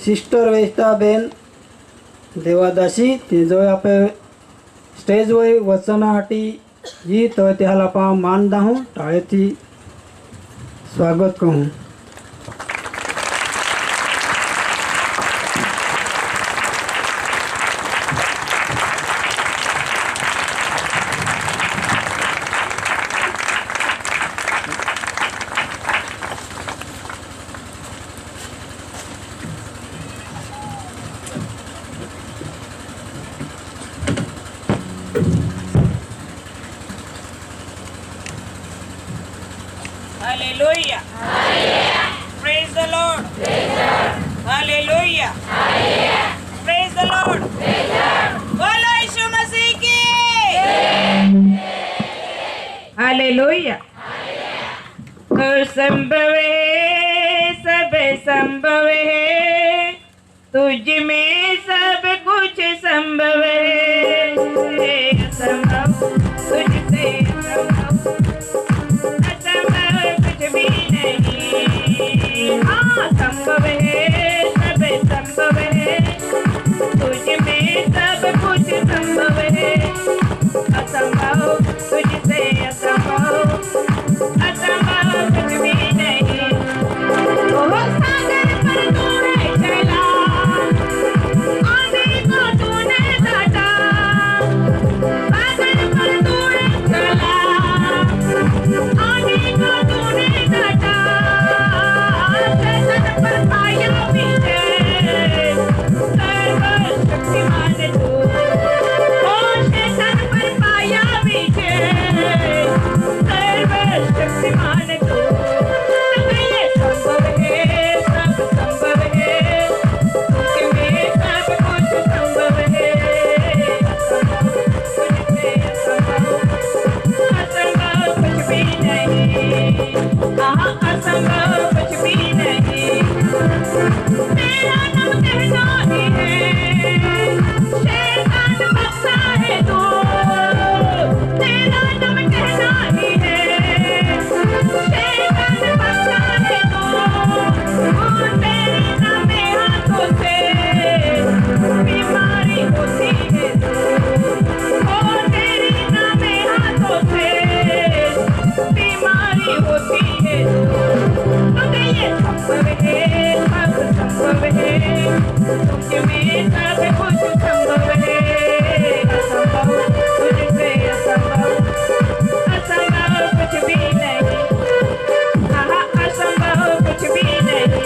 Sister वेस्ताबेन देवादासी तेजो आपे stage वय वचनासाठी जी तो त्याला पा मान दाहूं टाळेती स्वागत कहूं। Hallelujah. Hallelujah. Praise the Lord. Praise the Lord. Hallelujah. Hallelujah. Praise the Lord. Praise the Lord. बोलो यीशु मसीह की। Hallelujah. Hallelujah. संभव है, सब संभव है, तुझ में सब कुछ संभव है। असंभव तुझसे असंभव, संभव है, सब संभव है, तुझ में सब कुछ संभव है। असंभव तुझसे असंभव, असंभव कुछ भी नहीं। ओह सागर पर तूने चला, आंधी को तूने काटा, सागर पर तूने चला, आंधी को तूने काटा, पर पाया पीछे सर्वशक्तिमान तू। ओ शैतान पर पाया पीछे सर्वशक्तिमान तू। सब ये संभव है, सब संभव है, तुझमें सब कुछ संभव है। तुझसे असंभव, असंभव कुछ भी नहीं। असंभव कुछ भी नहीं। तेरा नाम कहना ही है, शैतान बकता है तू। तेरा नाम कहना ही है, शैतान बकता है तू। तेरे नामे हाथों से बीमारी होती है तू। तेरे नामे हाथों से बीमारी होती है तू। ये संभव है, सब संभव है, तुझमें सब कुछ संभव है। असंभव तुझसे असंभव, असंभव कुछ भी नहीं। असंभव कुछ भी नहीं।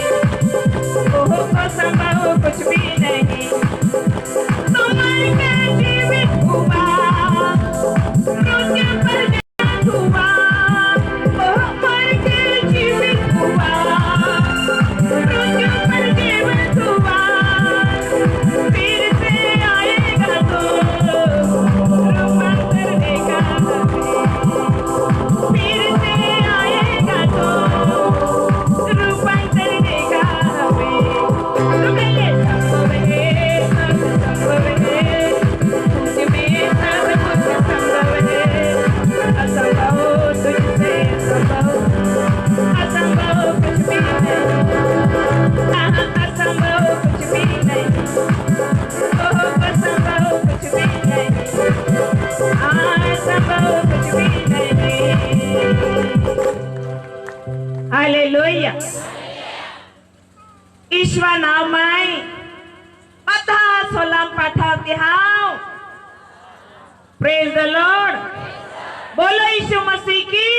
ओह असंभव कुछ भी नहीं। तुम्हारे के जीवित हुआ, मृत्यु पर जय हुआ। हालेलुया। ईश्वर नाम में पता सोलम पठाते हाउ। Praise the lord. बोलो यीशु मसीह की।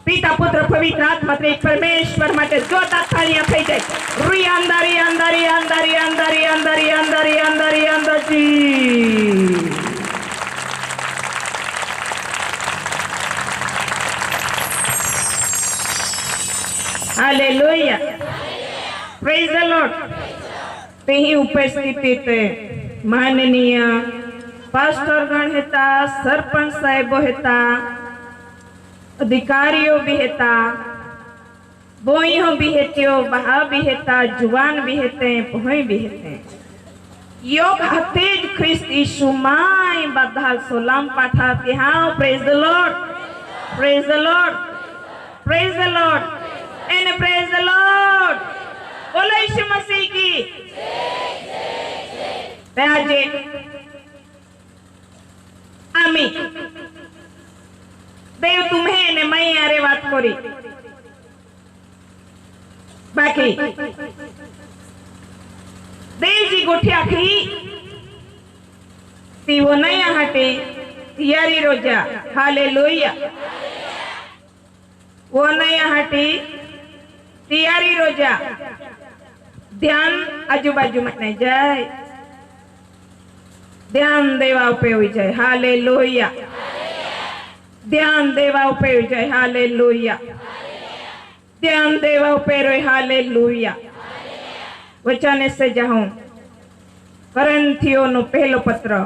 पिता पुत्र पवित्र आत्मा त्रिएक परमेश्वर માટે જોતા થાળીਆਂ થઈ જાય। રૂઈ અંધારી અંધારી અંધારી અંધારી અંધારી અંધારી અંધારી અંધારી। हालेलुया। Praise the Lord. तेही उपस्थित माननीय पास्टरगण हेता, सरपंच साहेब हेता, अधिकारियों भी हेता, बोइयों भी हेतियो, बहा भी हेता, जुवान भी हेते, बोई भी हेते। योग हतेज ख्रिस्त यीशु माय बधाल सोलाम पाठाते हाउ। Praise the lord, praise the lord. Praise the lord and praise the lord. बोलो यीशु मसीह की। આજે आम्ही देव तुम्हें ने मैं यारे बात करी बाकी देवजी गोठ्या खी ती वो नहीं हटे तियारी रोजा हालेलुया वो नहीं हटी तियारी रोजा ध्यान आजूबाजू में नहीं जाए ध्यान देवा पे हुई जाए हालेलुया ध्यान देवा पे हुई जाए हालेलुया ध्यान देवा पे रोए हालेलुया। वचन से जाऊं करंथियों नो पहलो पत्र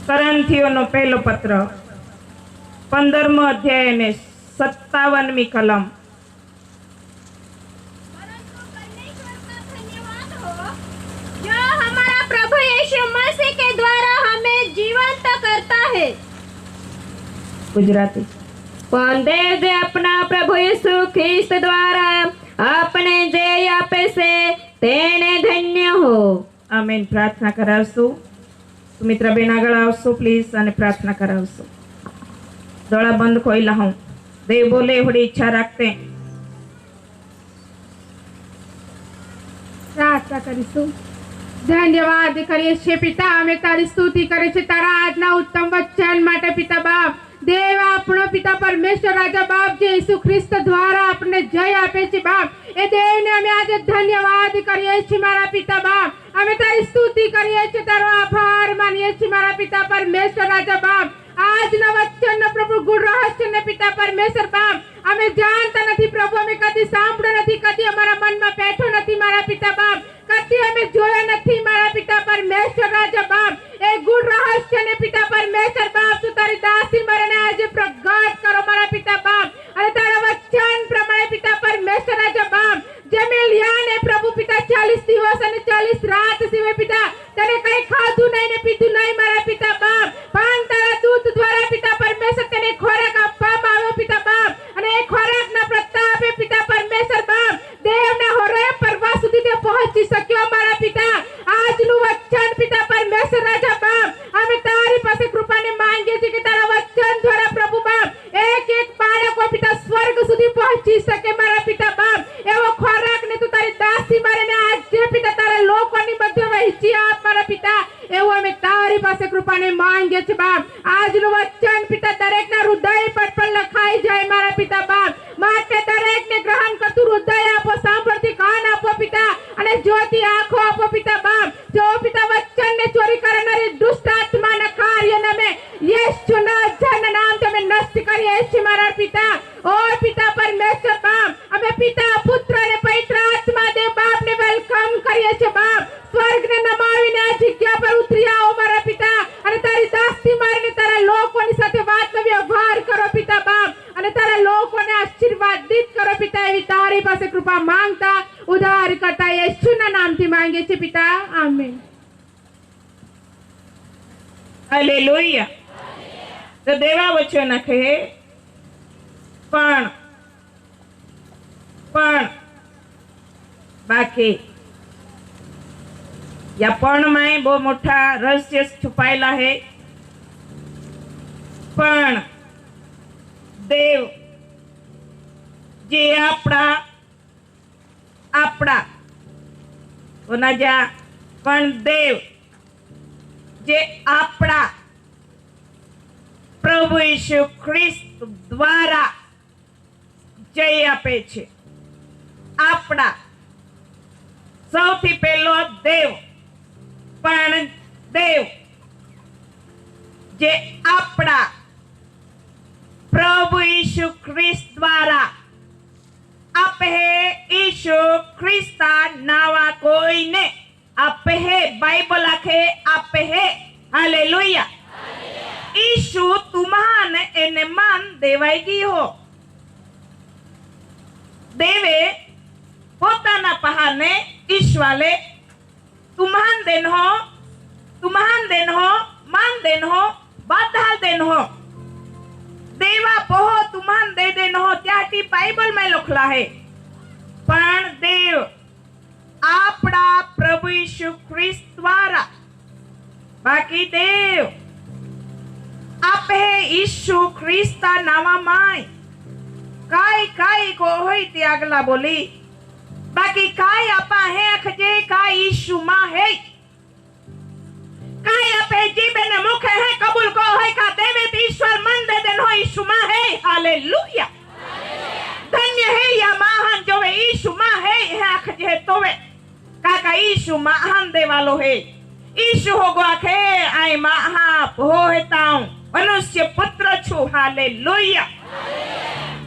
करंथियों नो पहलो पत्र 15 अध्याय ने 57वीं कलम। प्रभु यीशु मसीह के द्वारा हमें जीवंत करता है। गुजराती पण देव जे अपना प्रभु यीशु ख्रिस्त द्वारा अपने जय आपे से तेने धन्य हो। आमेन। प्रार्थना करावशु सुमित्रा बेन आगळ आवशो प्लीज અને प्रार्थना करावशो। डोळा बंद खोईला हूं देव बोले एवढी इच्छा रखते प्रार्थना करीશું। धन्यवाद કરીએ છીએ પિતા, અમે તારી સ્તુતિ કરે છે તારા આજના ઉત્તમ વચન માટે પિતા બાપ। દેવ આપણો પિતા પરમેશ્વર રાજા બાપ જે ઈસુ ખ્રિસ્ત દ્વારા આપણે જય આપે છે બાપ, એ દેવને અમે આજે ધન્યવાદ કરીએ છીએ મારા પિતા બાપ। અમે તારી સ્તુતિ કરીએ છીએ, તારો આભાર માનીએ છીએ મારા પિતા પરમેશ્વર રાજા બાપ। આજના વચનનો પ્રભુ ગુણ રહસ્યને પિતા પરમેશ્વર બાપ અમે જાણતા નથી પ્રભુ, અમે કદી સાંભળ્યો નથી, કદી અમારા મનમાં બેઠો નથી મારા પિતા બાપ, કદી અમે જોયો નથી મારા પિતા પરમેશ્વર રાજા બાપ। એ ગુણ રહસ્યને પિતા પરમેશ્વર બાપ તું તારી દાસી મરને આજે પ્રગટ કરો મારા પિતા બાપ, અને તારા વચન પ્રમાણે પિતા પરમેશ્વર રાજા બાપ જમેલિયાને પ્રભુ પિતા 40 દિવસ અને 40 રાત સિવાય પિતા તને કઈ ખાધું નહીં ને પીધું નહીં મારા પિતા બાપ, પણ તારા દૂત દ્વારા પિતા પરમેશ્વર તેને ખોરાક આપવામાં આવ્યો પિતા બાપ, અને એ ખોરાકના પ્રતાપે પિતા પરમેશ્વર બાપ દેવના હોરે પરવા સુધી તે પહોંચી શક્યો મારા પિતા। આજનું વચન પિતા પરમેશ્વર રાજા બાપ અમે તારી પાસે કૃપાને માંગીએ છીએ કે તારા વચન દ્વારા પ્રભુ બાપ એક એક બાળકો પિતા સ્વર્ગ સુધી પહોંચી શકે મારા પિતા બાપ। એવો ખોરાકને તું તારી દાસી મારીને આજે પિતા તારા લોકોની મધ્ય વહેંચી આપ મારા પિતા, એવું અમે તારી પાસે કૃપાને માંગીએ છીએ બાપ। આજનું વચન પિતા દરેકના હૃદય પર લખાઈ જાય મારા પિતા બાપ, માટે દરેકને ગ્રહણ કરતું હૃદય આપો, સાંભળતી કાન આપો પિતા, અને જોતી આંખો આપો પિતા બાપ। જો પિતા વચનને ચોરી કરનારી દુષ્ટ આત્માના કાર્યને અમે યેશુના નામથી અમે નષ્ટ કરીએ છીએ મારા પિતા। ઓ પિતા પરમેશ્વર બાપ અમે પિતા પુત્ર અને પવિત્ર આત્મા દેવ બાપને વેલકમ કરીએ છીએ બાપ। સ્વર્ગને નમાવીને આ જગ્યા પર ઉતરી આવો મારા પિતા, અને તારી દાસી મારીને તારા લોકોની સાથે વાતનો વ્યવહાર કરો પિતા બાપ, અને તારા લોકોને આશીર્વાદિત કરો પિતા, એવી તારી પાસે કૃપા માંગતા ઉદ્ધાર કરતા યેશુના નામથી માંગીએ છીએ પિતા, આમેન। हालेलुया। तो देवा वचन कहे पण बाकी या पण में बहुत मोटा रहस्य छुपायला है। पण देव जे आपड़ा आपड़ा कोना जा पण देव जे आपड़ा प्रभु यीशु ख्रिस्त द्वारा जय आपे छे। आपड़ा सौथी पहलो देव, पण देव जे आपड़ा प्रभु यीशु ख्रिस्त द्वारा आपे यीशु ख्रिस्ता नावा कोई ने आपे बाइबल आखे आपे हालेलुया। ईशु तुमान एने मान देवाईगी हो, देवे पोताना पहाने ईश्वाले तुमान देन हो, मान देन हो, बाधा देन हो। देवा पोहो तुमान दे दे नो त्याटी बाइबल में लखला है पण देव आपड़ा प्रभु यीशु ख्रिस्त द्वारा बाकी देव आप है यीशु ख्रिस्ता नामा माय काय काय को होई त्यागला बोली बाकी काय आपा है अखजे काय यीशु मां है काय आपे जीवन मुख है कबूल को है का देवे ईश्वर मन दे देन हो यीशु मां है हालेलुया धन्य है या महान जो वे यीशु मां है अखजे तोवे काका यीशु महान दे वालो है यीशु होगो आखे आई महा हो हेताऊं मनुष्य पुत्र छु हालेलुया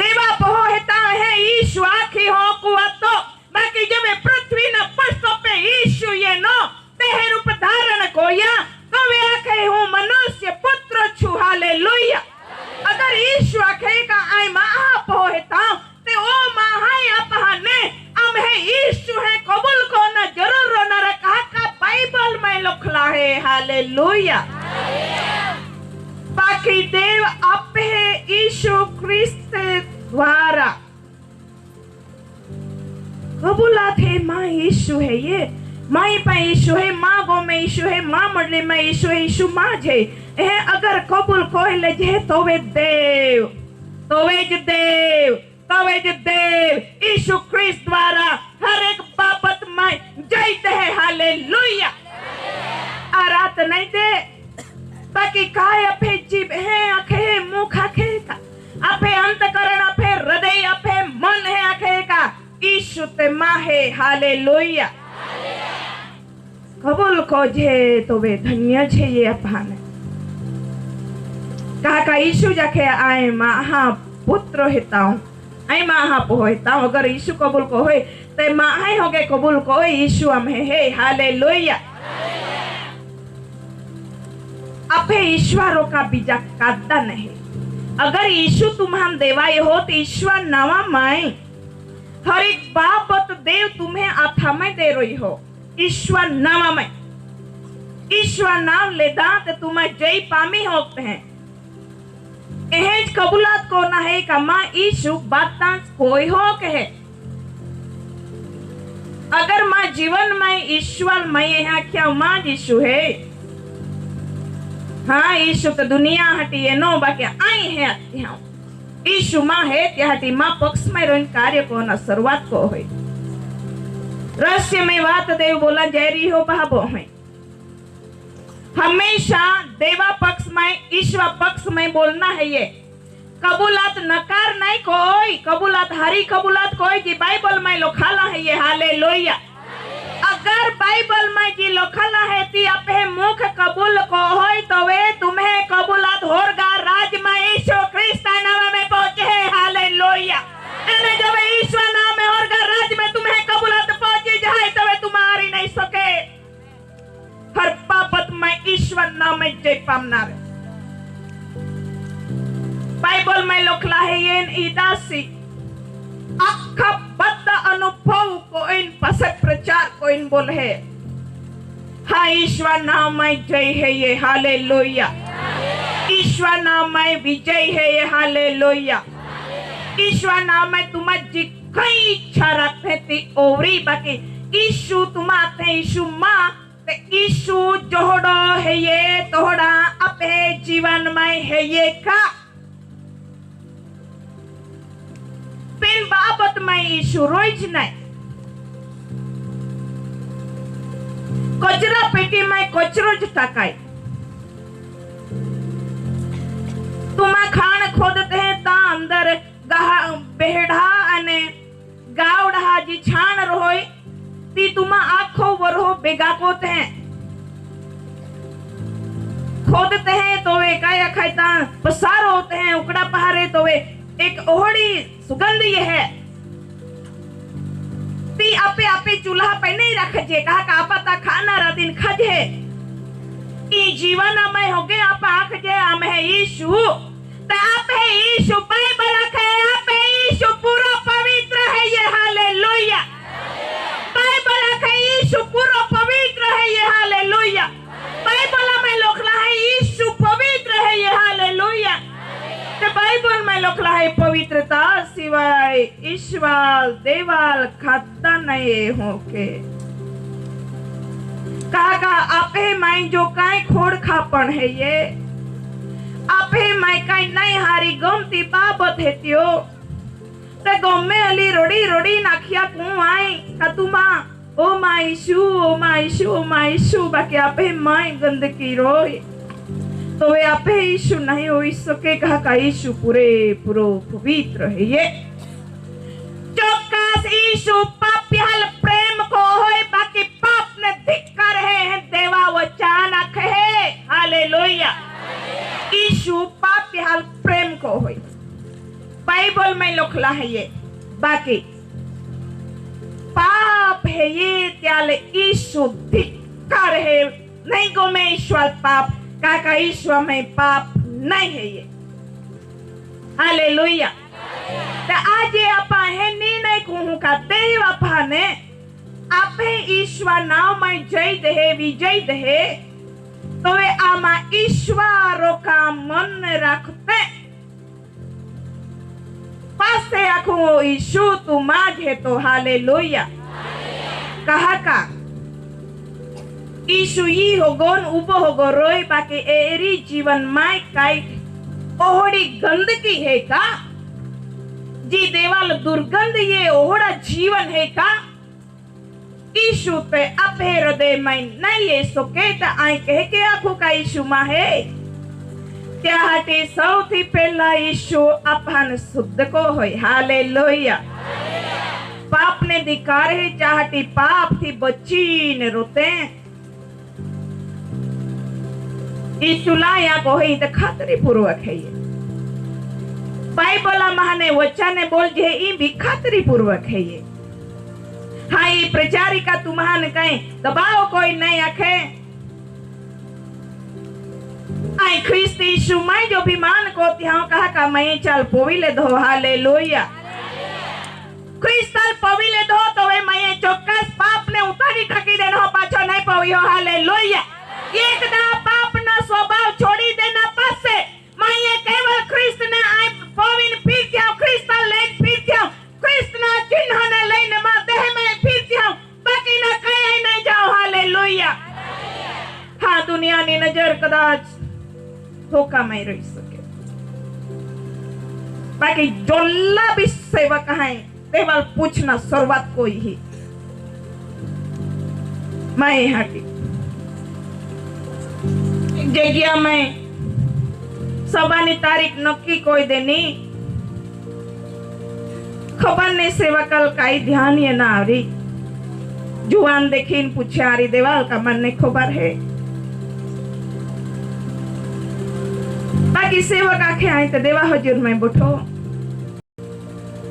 देवा पोहो हेता है यीशु आखी हो कुआतो बाकी जब पृथ्वी न पृष्ठ पे यीशु ये नो तेह रूप धारण कोया तो वे आखे हूँ मनुष्य पुत्र छु हालेलुया अगर यीशु आखे का आई महा पोहो हेता ते ओ महाय अपहने हम है यीशु है कबूल को न जरूर न रखा का बाइबल में लिखला है हालेलुया बाकी देव आप है यीशु ख्रिस्त द्वारा कबूलात है माँ यीशु है ये माई पे यीशु है माँ गो में यीशु है माँ मंडली में यीशु है यीशु माँ जे अगर कबूल कोई ले जे तो वे देव यीशु ख्रिस्त द्वारा हर एक बाबत में जयते है हालेलुया आरात नहीं दे बाकी काय अपे जीव है आखे मुख आखे का अपे अंतकरण अपे हृदय अपे मन है आखे का यीशु ते मां है हालेलुया कबूल को जे तो वे धन्य छे ये अपाने काका यीशु जाके आए महा पुत्र हेताऊं आई महा पो हेताऊं अगर यीशु कबूल को होए ते मां होगे कबूल को यीशु हम है हालेलुया अपे ईश्वरों का बीजा कादा नहीं अगर यीशु तुम्हां देवाए हो तो ईश्वर नवा माए हर एक बाबत देव तुम्हें आथा में दे रही हो ईश्वर नवा में ईश्वर नाम लेदा तो तुम्हें जय पामी होते हैं एहेज कबूलात को ना है का मां यीशु बातां कोई हो कहे अगर मां जीवन में ईश्वर में यहाँ क्या मां यीशु है हाँ यीशु तो दुनिया हटी है नो बाकी आई है यीशु माँ है त्या हटी माँ पक्ष में रोइन कार्य को न शुरुआत को हुई रहस्य में बात देव बोला जयरी हो बाबो में हमेशा देवा पक्ष में ईश्वर पक्ष में बोलना है ये कबूलात नकार नहीं कोई कबूलात हरी कबूलात कोई जी बाइबल में लिखाला है ये हालेलुया अगर बाइबल में जी लिखला है ती अपे मुख कबूल को होय तो वे तुम्हें कबूलात होगा राज में यीशु ख्रिस्त नाम में पहुंचे है हालेलुया एने जब यीशु नाम में होगा राज में तुम्हें कबूलात पहुंची जाए तो वे तुम्हारी नहीं सके हर बाबत में ईश्वर नाम में जय पामना रे बाइबल में लिखला है ये इदासी अखा बद्ध अनुभव को इन पसे प्रचार को इन बोल है हाँ ईश्वर नाम में जय है ये हालेलुया ईश्वर नाम में विजय है ये हालेलुया ईश्वर नाम में तुम्हारी जी कई इच्छा रखते थी ओवरी बाकी यीशु तुम्हारे यीशु माँ ते यीशु जोड़ो है ये तोड़ा अपने जीवन में है ये का पिन बाबत में यीशु रोज नहीं कचरा पेटी में कचरो ज टाकाय तुम्हें खान खोदते हैं ता अंदर बेहड़ा अने गावड़ा जी छान रहोय ती तुम्हें आखो वरो बेगा कोते हैं खोदते हैं तो वे काया खायता पसार होते हैं उकड़ा पहारे तो वे एक ओहड़ी सुगंध ये है ती आपे आपे चूल्हा पे नहीं रखे कहा का आपा ता खाना रा दिन खजे ई जीवन में हो गए आप आंख जे हम है यीशु ता आप है यीशु बाइबल है आप है यीशु पूरा पवित्र है ये हालेलुया बाइबल है यीशु पूरा पवित्र है ये हालेलुया बाइबल में लिखला है यीशु पवित्र है ये हालेलुया ते बाइबल में लोखला है पवित्रता सिवाय ईश्वर देवाल खाता नहीं होके काका आपे माई जो काय खोड़ खापन है ये आपे माई काय नहीं हारी गमती बाबत है त्यो ते गमे अली रोड़ी रोड़ी नाखिया कु आई का तुमा ओ माईशु बाकी आपे माई गंदगी रोई तो वे आपे यीशु नहीं हो सके कहा का यीशु पूरे पुरो पवित्र है ये चौक्कस यीशु पापियाल प्रेम को होए बाकी पाप ने धिक्कार है देवा वचानक है हालेलुया यीशु पापियाल प्रेम को होए बाइबल में लिखला है ये बाकी पाप है ये त्याले यीशु धिक्कार है नहीं गो में ईश्वर पाप काका ईश्वर में पाप नहीं है ये हालेलुया तो आज ये आपा है निर्णय कहूं का देव आपा ने आपे ईश्वर नाव में जय दे विजय दे तो वे आमा ईश्वर का मन रखते पासे आखो ईशु तू माझे तो हालेलुया कहा का ईशु ई होगोन उबो होगो रोय बाकी एरी जीवन माय काई ओहड़ी गंदगी है का जी देवाल दुर्गंध ये ओहड़ा जीवन है का ईशु पे अपे हृदय में नहीं ये सोके ता आई कह के आखो का ईशु मा है त्याहटे सौथी पहला ईशु अपन शुद्ध को होय हालेलुया पाप ने धिकार है चाहती पाप थी बच्ची ने रोते ईशु लाया को है तो खातरी पूर्वक है ये बाइबल महाने वचन बोल जे ई भी खातरी पूर्वक है ये हाँ ये प्रचारिका तुम्हान कहे दबाओ कोई नहीं आखे आई ख्रिस्त यीशु मैं जो भी मान को त्यां कहा का मैं चल पोविले धो हालेलुया क्रिस्टल पविले धो तो वे मैं चौक्कस पाप ने उतारी ठकी देनो पाछो नहीं पवियो हालेलुया एक ना पाप ना स्वभाव छोड़ी देना पासे मैं ये केवल ख्रिस्त ने आई पविन फिर क्या क्रिस्टल ले फिर क्या ख्रिस्त ना चिन्ह ने लेने मा देह में फिर क्या बाकी ना कहीं नहीं जाओ हालेलुया हाँ दुनिया ने नजर कदाच धोखा में रह सके बाकी जोल्ला भी सेवक है केवल पूछना सर्वात कोई ही मैं हटी जगह में सभानी तारीख नक्की कोई देनी खबर ने सेवा कल काई ध्यान ये ना आ रही जुआन देखीन पूछे आ रही देवाल का मन ने खबर है बाकी सेवक आखे आए तो देवा हजूर में बैठो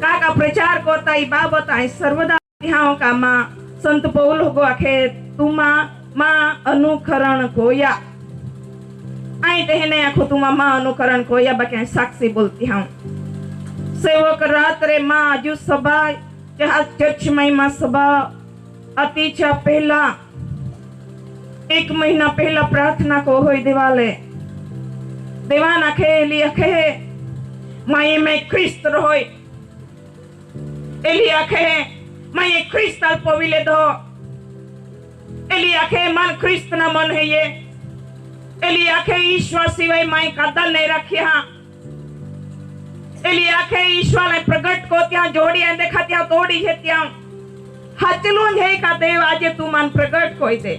का प्रचार करता ही बाबत आई सर्वदा यहाँ का माँ संत पौल हो आखे तुमा माँ अनुकरण कोया आई तेहने आखो तुमा माँ अनुकरण कोया बाकी साक्षी बोलती हूँ सेवक रात रे माँ आजू सभा जहाँ चर्च में माँ सभा अतीचा पहला 1 महीना पहला प्रार्थना को होई दिवाले देवान आखे एली आखे माये में ख्रिस्त रोई एली आखे माये ख्रिस्tal पविले दो एली आखे मन ख्रिस्त ना मन है ये एली आखे ईश्वर सिवाय माई कदल नहीं रखिया एली आखे ईश्वर ने प्रगट को त्या जोड़ी है देखा त्या तोड़ी है त्या हचलूं है का देव आज तू मन प्रगट कोई दे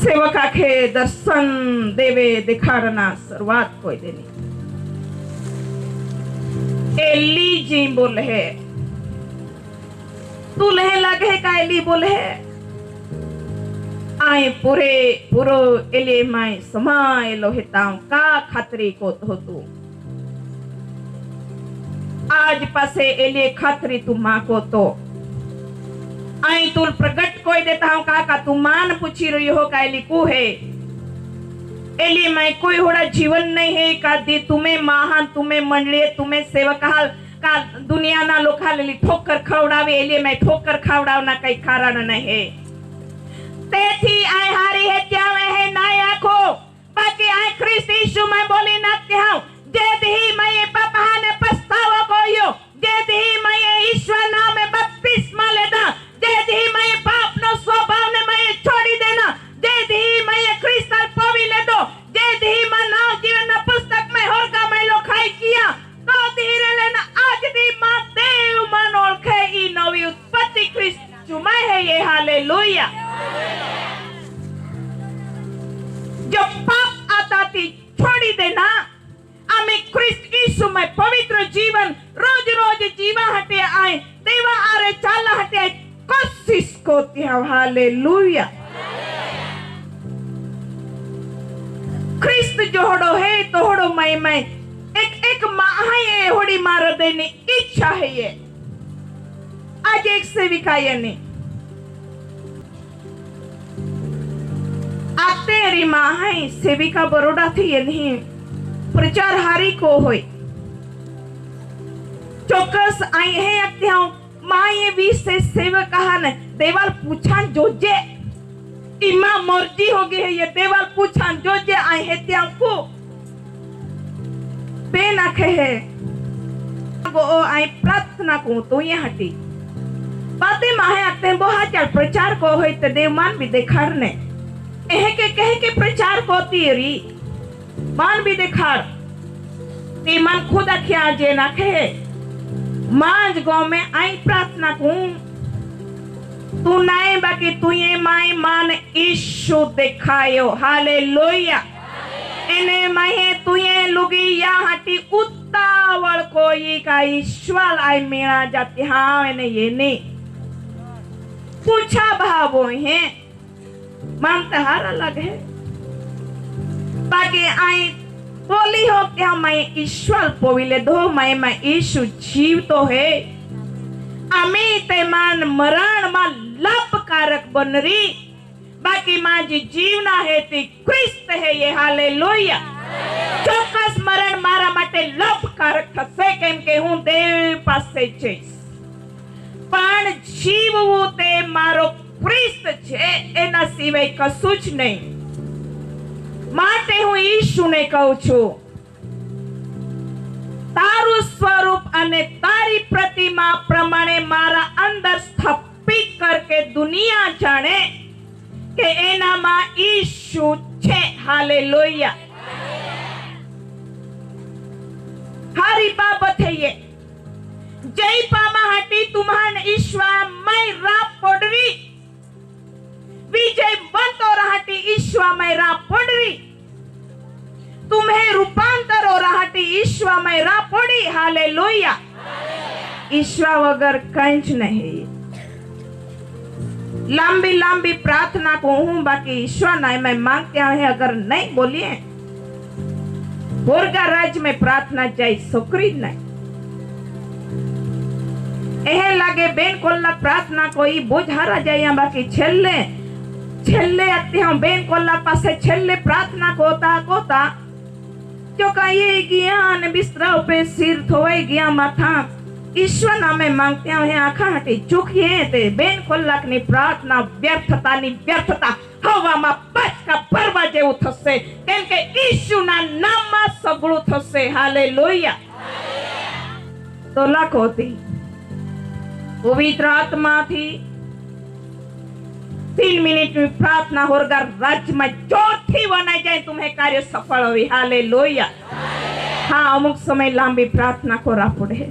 सेवक आखे दर्शन देवे दिखाड़ना शुरुआत कोई देनी एली जी बोले है तू लहे लगे का एली बोले है आए पूरे पुरो एली माई समाए लोहिताऊं का खतरी को तो तू आज पासे एली खतरी तू माँ को तो आई तू प्रगट कोई देता हूँ का तू मान पूछी रही हो का एली को है एली मैं कोई होड़ा जीवन नहीं है का दी तुम्हें महान तुम्हें मंडली तुम्हें सेवक हाल का दुनिया ना लोखा ले ठोकर खवड़ावे एली मैं ठोकर खवड़ावना कई कारण नहीं है तेथी आय हारी है क्या है ना आखो बाकी आय ख्रिस्त यीशु आते हूँ जेद ही मैं पापा ने पछतावा कोयो जेद ही मैं ईश्वर नाम में बपतिस्मा लेदा जेद ही मैं पाप नो स्वभाव ने मैं छोड़ी देना जेद ही मैं क्रिस्टल पवी ले दो जेद ही मैं नाव जीवन ना पुस्तक में होर का मैं लोखाई किया तो धीरे लेना आज दी मां देव मन ओळखे ई नवी उत्पत्ति ख्रिस्त जुमा है ये हालेलुया जो पाप आता थी छोड़ी देना आम्ही ख्रिस्त यीशु में पवित्र जीवन रोज रोज जीवा हटे आए देवा आरे चाला हटे आए कोशिश कोती हम हालेलुया ख्रिस्त जोड़ो है तोड़ो मैं एक माँ ये होड़ी मार देने इच्छा है ये आज एक सेविका ये नहीं तेरी माँ है सेविका बरोडा थी ये नहीं प्रचार हारी को होई चौकस आई है अक्ति हूँ माँ ये भी से सेवक कहा न देवाल पूछा जोजे इमा मर्जी हो गई है ये देवाल पूछा जोजे आई है त्यां को बेन आखे है वो आई प्रार्थना को तो ये हटी बातें माँ है अक्ति हैं बहुत चल प्रचार को होई तो देवमान भी देखार ने कह के प्रचार को तेरी मान भी देखार ते मन खुद अखिया जे ना कहे मांज गांव में आई प्रार्थना कूं तू नाए बाकी तू ये माई मान ईशु दिखायो हालेलुया इने माहे तू ये लुगी या हटी उतावल कोई का ईश्वर आई मेरा जाती हाँ इने ये नहीं पूछा भावो है मानते हर अलग है बाकी आई बोली हो क्या मैं ईश्वर पोविले दो मैं ईशु जीव तो है अमित मान मरण मा लाभकारक बनरी बाकी मां जी जीवना है ती ख्रिस्त है ये हालेलुया ચોક્કસ મરણ મારા માટે લાભકારક થશે કેમ કે હું દેવ પાસે જઈશ પણ જીવવું તે મારો ખ્રિસ્ત છે એના સિવાય કશું જ નહીં માટે હું ઈશુને કહું છું તારું સ્વરૂપ અને તારી પ્રતિમા પ્રમાણે મારા અંદર સ્થાપિત કરકે દુનિયા જાણે કે એનામાં ઈશુ છે હાલેલુયા हारी बाबत है ये जय पामा हटी तुम्हान ईश्वर मैं राप पड़री विजय बंतो रहती ईश्वर मैं राप पड़री तुम्हें रूपांतर हो रहती ईश्वर मैं राप पड़ी हालेलुया ईश्वर वगर कंच नहीं लंबी लंबी प्रार्थना को हूं बाकी ईश्वर नहीं मैं मांगते हैं अगर नहीं बोलिए होरगा राज्य में प्रार्थना जाए सोकरी नहीं एहे लागे बेन कोल्ला प्रार्थना कोई बुझारा जाए बाकी छेल्ले छेल्ले आते हम बेन कोल्ला पासे छेल्ले प्रार्थना कोता जो कहिए ज्ञान बिस्तरा पे सिर थोए गया माथा ईश्वर नामे मांगते हैं आखा हटी चुकिए ते बेन कोल्ला की प्रार्थना व्यर्थता हवामा पाचका परवा जेवू थશે કેમ કે ઈશુના નામમાં સગળું થશે હાલેલુયા તો લખોતી પવિત્ર આત્માથી 3 મિનિટ ની પ્રાર્થના હોરગાર રાજ્યમાં જોરથી વનાઈ જાય तुम्हें कार्य सफल होई हालेलुया हाँ अमुक समय लांबी प्रार्थना करा पड़े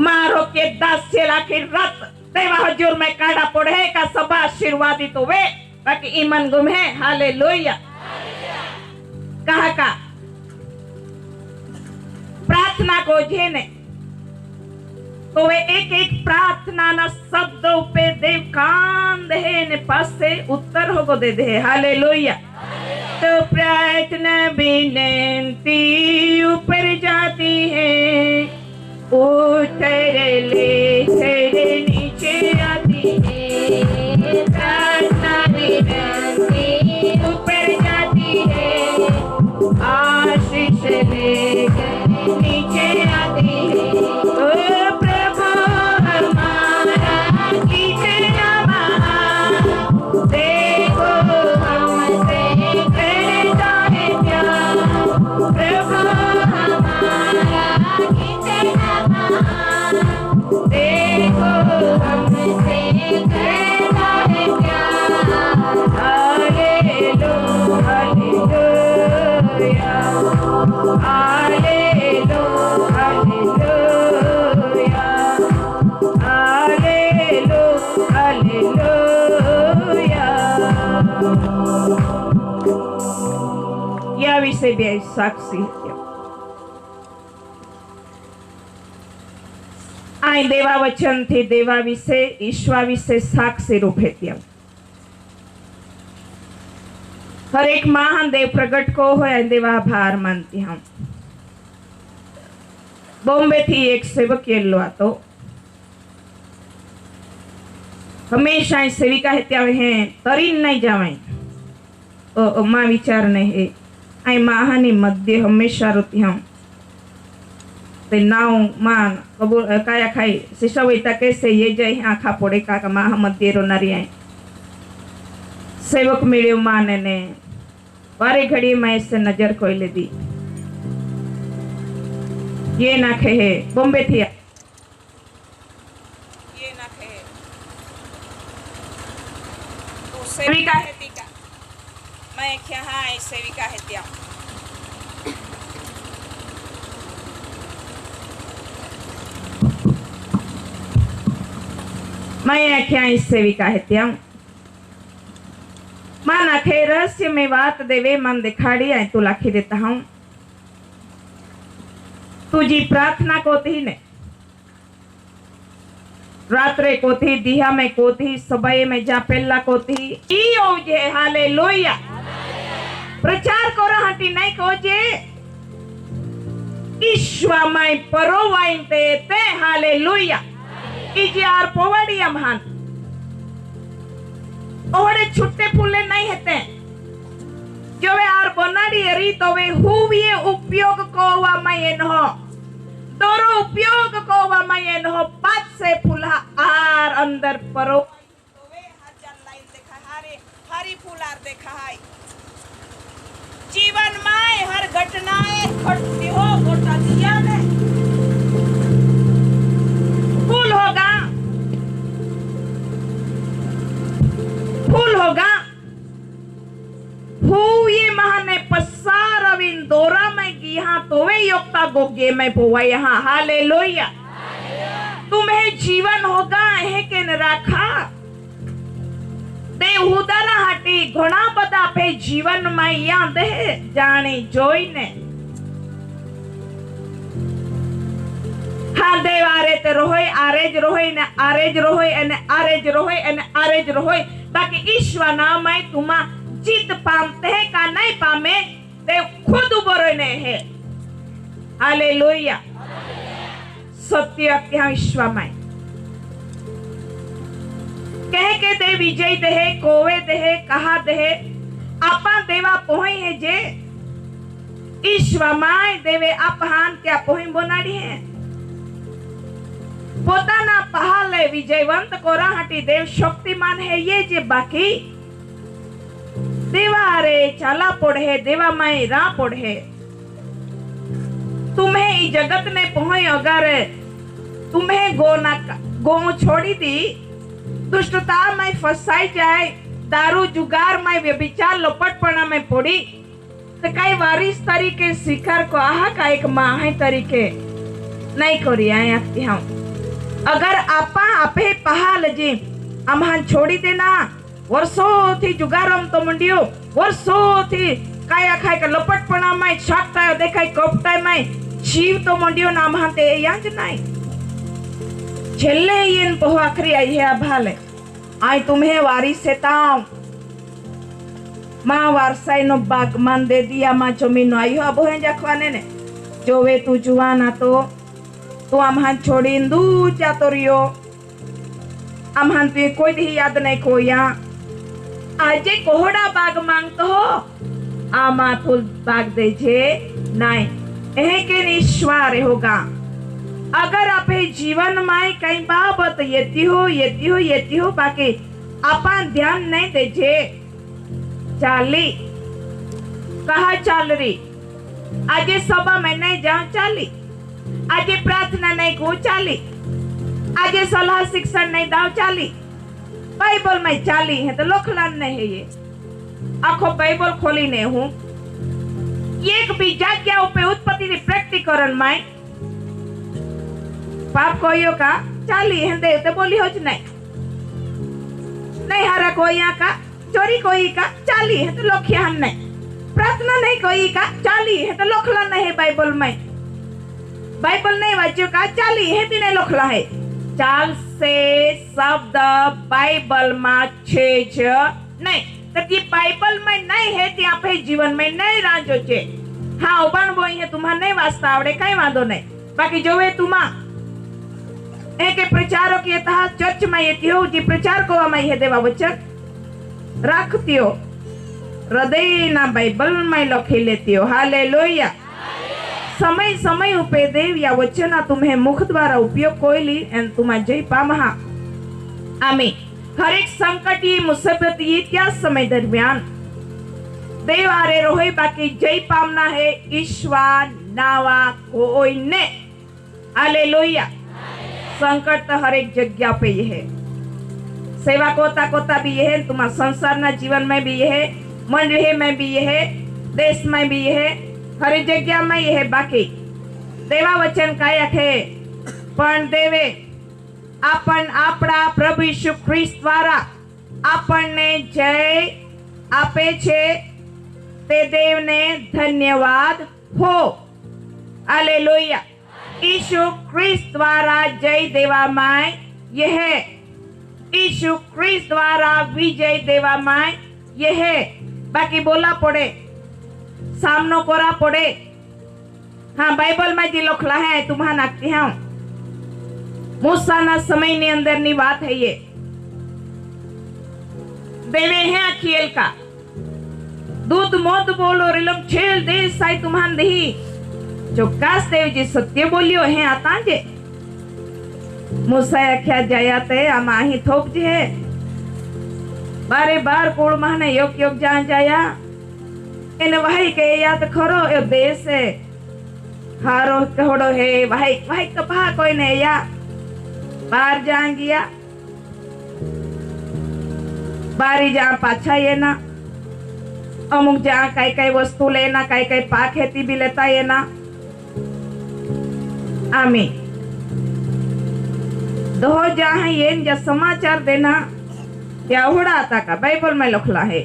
मारो के 10 लाखी रत देवा हजूर में काढ़ा पड़े का सब आशीर्वादित हुए बाकी ईमान गुम है हालेलुया कहा का प्रार्थना को जेने तो वे एक एक प्रार्थना ना शब्दों पे देव कान दे ने पास से उत्तर हो दे दे हालेलुया तो प्रार्थना विनती ऊपर जाती है उतर ले तेरे नीचे आती है प्रार्थना विनती ऊपर जाती है आशीष लेकर नीचे आती है ओ प्रभु हमारा कीजिए महान देखो हमसे करता है प्यार प्रभु विषय भी साक्षी है। आई देवा वचन थी देवा विषय ईश्वर विषय साक्षी रूप है। हर एक महान देव प्रकट को हो देवा आभार मानती हूँ। बॉम्बे थी एक सेवक येलो आतो हमेशा सेविका है त्या हैं तरीन नहीं जावे माँ विचार नहीं है आई महानी मध्य हमेशा रोती हूँ ते नाव मान कबूल काया खाई शिष्यवैता कैसे ये जय आखा पड़े का माह मध्य रोनारी आई सेवक मिले माने ने वारे घड़ी में इससे नजर कोई ले दी ये ना कहे बॉम्बे थी ये ना कहे तो सेविका है टीका मैं क्या हाँ सेविका है त्या मैं क्या सेविका है त्या मन आखे रहस्य में बात देवे मन दिखाड़ी आई तू लाखी देता हूं तुझी प्रार्थना को थी ने रात्रे को थी दिहा में को थी सबय में जा पेला को थी जे हालेलुया प्रचार को रहती नहीं को जे ईश्वा में परोवाइन ते हालेलुया इजे आर पोवाड़ी अमहान ओहड़े छुट्टे फूले नहीं हेते जो वे आर बनाड़ी री तो वे हुए उपयोग को वा मयन हो दोरो उपयोग को वा मयन हो पाँच से फूला आर अंदर परो तो वे हजार लाइन देखा हारे हरी फूलार देखा है जीवन में हर घटनाएं घटती हो गोटा दिया ने फूल होगा फूल होगा ये महाने पसार अविन दोरा में गिहा तो वे योक्ता गोगे में पोवा यहाँ हालेलुया तुम्हें जीवन होगा है के न राखा देवहुदाना हाटी घोड़ा बदा पे जीवन में याद है जाने जोई ने हाँ देव आरे ते रोहे आरेज रोहे ने आरेज रोहे एने आरेज रोहे एने आरेज रोहे बाकी ईश्वर नाम में तुम्हा जीत पामते हैं का नहीं पामे ते खुद उबरे ने है हालेलुया सत्य क्या ईश्वर में कह के दे विजय दे कोवे दे कहा दे आपा देवा पोही है जे ईश्वर में देवे अपहान क्या पोही बोनाड़ी है पोताना पहाले विजयवंत को राहटी देव शक्तिमान है ये जे बाकी देवा रे चाला पढ़े देवा माई रा पढ़े तुम्हें इस जगत ने पहुंच अगर तुम्हें गो छोड़ी दी दुष्टता में फंसाई जाए दारू जुगार में व्यभिचार लोपटपना में पड़ी तो कई वारिस तरीके शिखर को आहा का एक माह तरीके नहीं करी आती हम अगर आपा आपे पहाल जी अमहान छोड़ी देना वर्षों थी जुगारम तो मंडियो वर्षों थी काया खाय का लपटपना में छाकता देखाय कपटा में जीव तो मंडियो नाम हाते यांज नहीं छेल्ले येन पहो आखरी आई है भाले आई तुम्हें वारी से ताऊ माँ वारसाई नो बाग मान दे दिया माँ जमीन आई हो अब हैं जखवाने ने जो वे तू जुआना तो अमहान छोड़ी इंदू चातोरियो अमहान तु कोई दी याद नहीं को यहाँ आजे कोहड़ा बाग मांगतो हो आमा थुल बाग दे जे नहीं एह के निश्वार होगा अगर आपे जीवन में कई बाबत येती हो बाकी अपन ध्यान नहीं दे जे चाली कहा चल रही आजे सभा में नहीं जाऊं चाली आजे प्रार्थना नहीं को चाली आजे सलाह शिक्षण नहीं दाव चाली बाइबल में चाली है तो लोखलान नहीं है ये आखो बाइबल खोली नहीं हूँ एक भी जाग्या पे उत्पत्ति प्रैक्टिकरण में पाप कोइयो का चाली है दे तो बोली हो नहीं हरा कोई का चोरी कोई का चाली है तो लोखिया हम नहीं प्रार्थना नहीं कही का चाली है तो लखला नहीं बाइबल में बाइबल नहीं वाच्यो का चाली है भी नहीं लखला है चाल से शब्द बाइबल में छे नहीं तो ये बाइबल में नहीं है ते आप जीवन में नहीं राजो छे हाँ उबान बोई है तुम्हारा नहीं वास्ता आवड़े कई वादो नहीं बाकी जो है तुम्हा एक प्रचारों की तहा चर्च में ये हो जी प्रचार को में है देवा वचन रखती हो हृदय ना बाइबल में लखी लेती हो हालेलुया समय समय उपे देव या वचना तुम्हें मुख द्वारा उपयोग कोई ली एन तुम्हारा जय पामहा आमीन हर एक संकट ये मुसीबत ये क्या समय दरमियान देव आरे रोहे बाकी जय पामना है ईश्वर नावा कोई ने हालेलुया संकट तो हर एक जगह पे ये है सेवा कोता भी ये है तुम्हारा संसार ना जीवन में भी ये है मंडली में भी ये है देश में भी ये है हर एक जगह में ये है बाकी देवा वचन काय है पण देवे आपण आपड़ा प्रभु यीशु ख्रिस्त द्वारा આપણને जय આપે છે તે દેવને ધન્યવાદ हो हालेलुया यीशु ख्रिस्त द्वारा जय देवा माय यह यीशु ख्रिस्त द्वारा विजय देवा माय यह बाकी बोला पड़े सामनो कोरा पड़े हाँ बाइबल में जी लखला है तुम्हारा नाखती हूँ मूसा ना समय ने अंदर नी बात है ये देवे हैं अखियल का दूध मोद बोलो रिलम छेल दे साई तुम्हान दही चौक्कास देव जी सत्य बोलियो है आता जे मूसा अख्या जाया ते आमा ही थोक जे है बारे बार कोड़ माने योग योग जान जाया इन वही के याद खरो ए देश है हारो कहोड़ो है वही वही कपा कोई ने या बाहर जान गया बारी जा पाछा ये ना अमुक जा कई कई वस्तु लेना कई कई पाक खेती भी लेता ये ना आमीन दो जहाँ ये जा समाचार देना या उड़ा आता का बाइबल में लखला है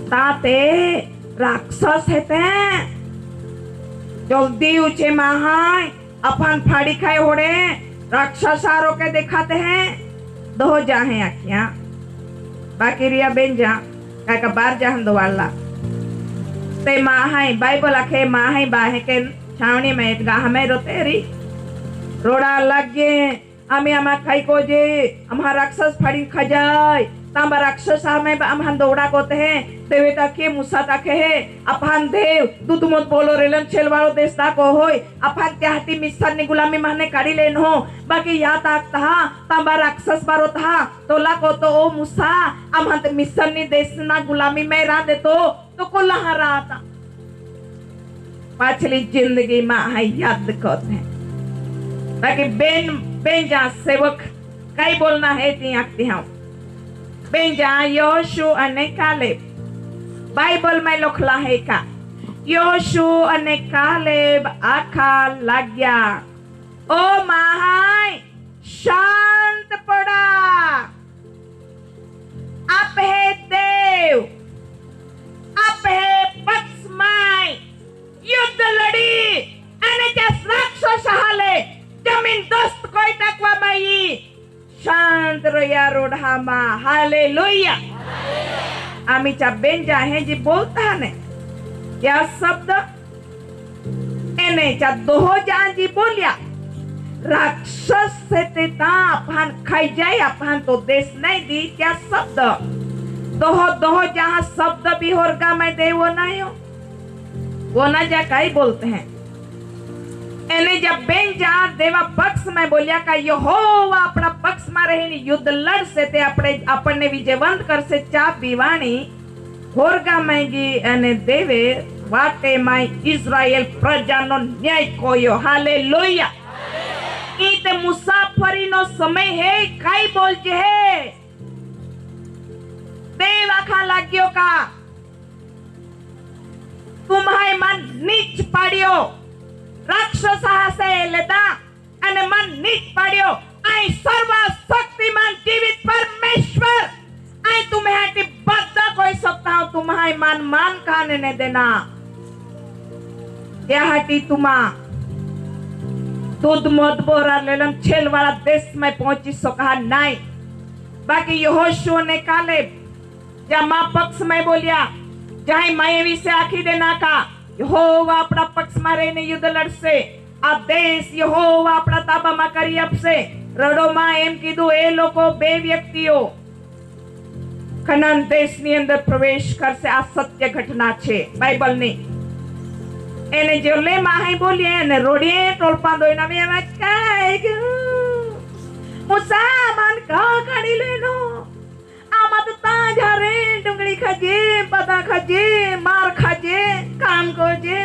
ताते राक्षस है ते जल्दी ऊंचे महाय अपन फाड़ी खाए होड़े राक्षस आरो के दिखाते हैं दो जाहे आखियां बाकी रिया बेन जा का बार जहां दोवाला ते महाय बाइबल आखे महाय बाहे के छावनी में इतगा हमें रोते री रोड़ा लगे आमी आमा खाई को जे हमारा राक्षस फाड़ी खा जाए तांबा राक्षस हमें हम दौड़ा कोते हैं देवे ताके मुसा ताके है अपन देव दूध मत बोलो रेलन छेलवाड़ो देश ताको होय अपन त्याहती मिस्टर ने गुलामी महने काढ़ी लेन हो बाकी या ताक तहा तांबा राक्षस बारो तहा तोला को तो ओ मुसा हम मिस्टर ने देश ना गुलामी में रा दे तो कोला हरा था पाछली जिंदगी में है याद करते हैं बाकी बेन बेन जा सेवक कई बोलना है ती आखती हूँ बेन जा योशु अने कालेब बाइबल में लखला है का योशु अने कालेब आखा लाग्या ओ महाय शांत पड़ा आप है देव आप है पक्षमाय युद्ध लड़ी अने जस राक्षस हाले जमीन दोस्त कोई तकवा माई शांत रोया रोढ़ामा हालेलुया आमी चा बेन जा है जी बोलता ने क्या शब्द एने चा दोहो जान जी बोलिया राक्षस से तेता अपन खाई जाए अपन तो देश नहीं दी क्या शब्द दोहो जहाँ शब्द भी होगा मैं दे वो नहीं हो वो ना जा कई बोलते हैं एने जब बेन जा देवा पक्ष में बोलिया का यहोवा अपना पक्ष में रही युद्ध लड़ से ते अपने विजयवंत कर से चा पीवानी होरगा मैगी एने देवे वाटे माई इस्राएल प्रजा नो न्याय कोयो हालेलुया ईते मुसाफरी नो समय है काई बोल जे है देवा खा लाग्यो का तुम्हारे मन नीच पाड़ियो राक्षस से लेता अने मन नीच पाड़ियो आई सर्वशक्तिमान जीवित परमेश्वर आई तुम्हें हटी बद्दा कोई सकता हूं तुम्हाय मान मान खाने ने देना त्याहाटी तुम्हा दूध मध बोरा लेलन छेल वाला देश में पहुंची सका नहीं। बाकी यहोशू ने काले या मां पक्ष में बोलिया जहां मायवी से आखी देना का यहोवा अपना पक्ष में रहने युद्ध लड़से आ देश यहोवा अपना ताबा में करी अपसे रडो मां एम कीधु ए लोको बे व्यक्तिओ कनान देश ની અંદર પ્રવેશ કરશે। આ સત્ય ઘટના છે બાઇબલ ની। એને જોલે માહી બોલીએ ને રોડીએ ટોલપા દોઈના મે વાકાય મુસામાન કા કાઢી લેનો આમાં તો તાજા રે ડુંગળી ખાજે બદા ખાજે માર ખાજે કામ કોજે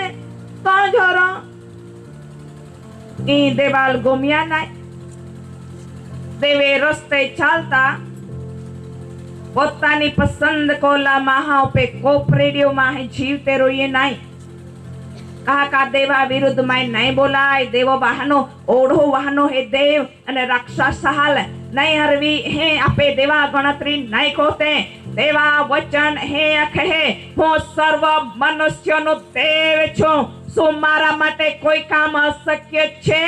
તાજા રો ઈ દેવાલ ગોમિયા નાય દેવે રસ્તે ચાલતા પોતાની પસંદ કોલા માહા पे कोप रेडियो माहे जीवते रोइए नहीं कहा का देवा विरुद्ध में नहीं बोलाय देवो वाहनो ओढ़ो वाहनो है देव अने राक्षस हाल नहीं हरवी है आपे देवा गणतरी नहीं कोते देवा वचन है अखे हो सर्व मनुष्य नो देव छो सो मारा माटे कोई काम अशक्य छे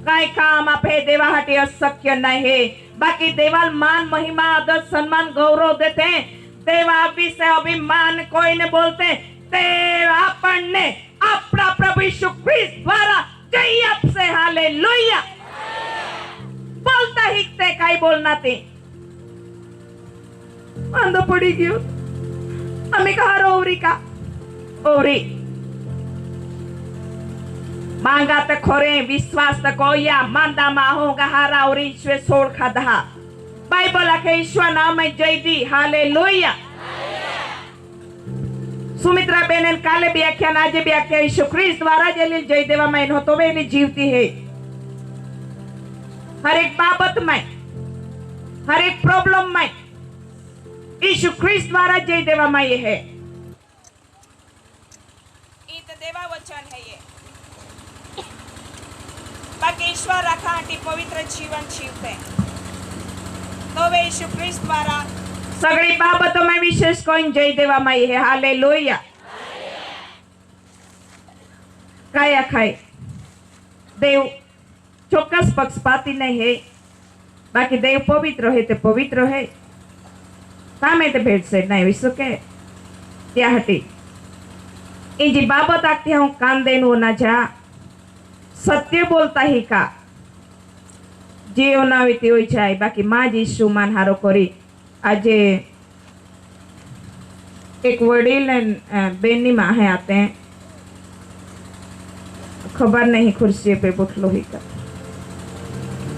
कई काम आपे देवा हटे अशक्य नहीं है। बाकी देवाल मान महिमा आदर सम्मान गौरव देते देवा विषय अभिमान कोई ने बोलते देवा पढ़ने अपना प्रभु यीशु ख्रिस्त द्वारा जय आपसे हालेलुया बोलता ही ते काई बोलना थे अंदर पड़ी क्यों हमें कहा रोवरी का ओरी मांगा ते खोरे विश्वास ते कोया मांदा माहो गहारा और ईश्वर सोड़ खाधा बाइबल के ईश्वर नाम में जय दी हालेलुया। सुमित्रा बेनन काले व्याख्यान आज व्याख्या यीशु ख्रिस्त द्वारा जलील जय देवा में हो तो वे जीवती है हर एक बाबत में हर एक प्रॉब्लम में यीशु ख्रिस्त द्वारा जय देवा में ये है इत देवा वचन है ये बाकी ईश्वर रखा आंटी पवित्र जीवन जीवते तो वे यीशु ख्रिस्त द्वारा सगड़ी बाबतों में विशेष कोई जय देवा में है हालेलुया। काया खाए देव चौक्कस पक्षपाती नहीं है बाकी देव पवित्र है तो पवित्र है कामे ते भेट से नहीं विश्व के क्या हटी इन जी बाबत आती हूँ कान देनु ना जा सत्य बोलता ही का जीव नाविती हो जाए बाकी माँ जीशु मान हारो करी आज एक वडील बेनी माँ है आते हैं खबर नहीं खुर्सी पे बुठलो ही का